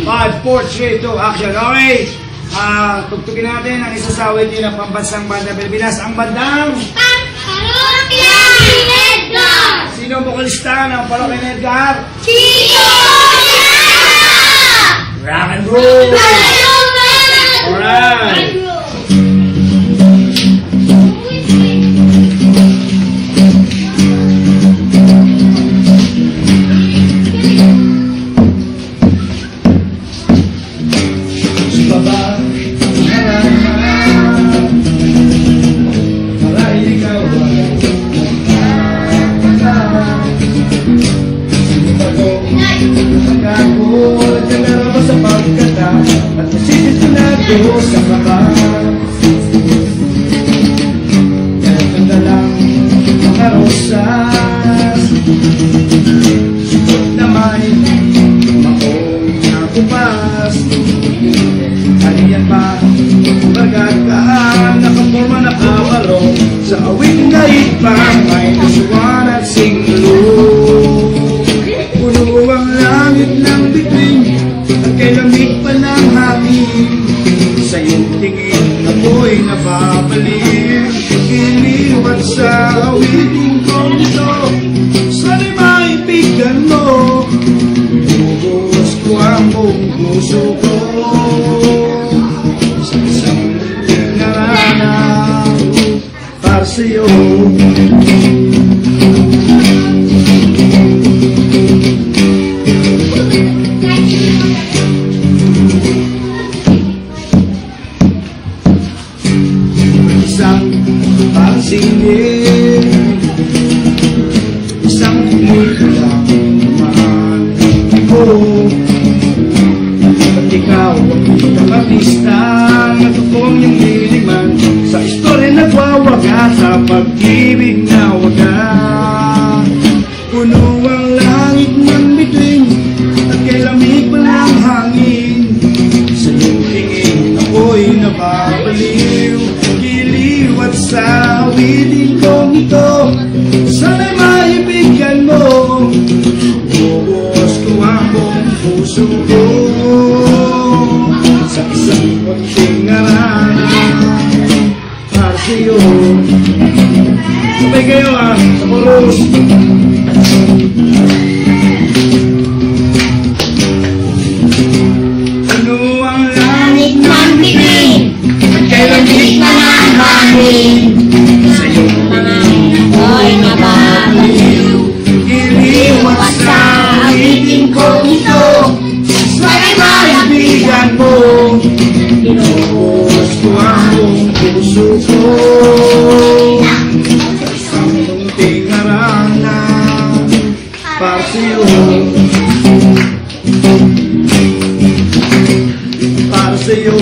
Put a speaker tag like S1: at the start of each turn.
S1: 5, 4, 3, 2, action. Okay. Tugtugin natin ang isa sa awit ng pambansang banda Pilipinas, ang bandang
S2: Parokya Edgar!
S1: Sino ang vokalista ng Parokya Edgar?
S2: Chico!
S1: Rock and roll! Alright! At masisip ko na doon sa labas. Ganda lang mga rosas, sukot na may maong nakupas. Haliyan pa, magagkaan, nakaporma na kabalo. Sa awing gait pa, may nasuwan at singlo. Puno ang langit ng bituin, at kay lamig pa ng hangin. Sa iyong tingin ako'y napapaliw. Iniwan sa awiting kong ito, sana'y maibigan mo. Bubuhos ko ang buong puso ko sa isang tingarana para sa'yo. Isang pangsingin, isang kumilang naman ko. At ikaw ang pinakapista, nagkakong yung liliman sa istorya nagwawagas, sa pag-ibig na wagas. Puno ang langit ng bituin, at kay lamig pa ng hangin. Sa iyong tingin ako'y napapaliw. At sa awitin kong ito, sana'y maibigan mo. Bubuhos ko ang buong puso ko sa isang konting arana para sa'yo. Sabay kayo sa chorus. Ano ang langit ng bituin, at kay lamig pa ng hangin. Sa iyong tingin ako'y napapaliw. Iniwan sa awitin kong ito, sana'y maibigan mo. Binubuhos ko ang buong puso ko sa isang munting arana para sa'yo. Para sa'yo.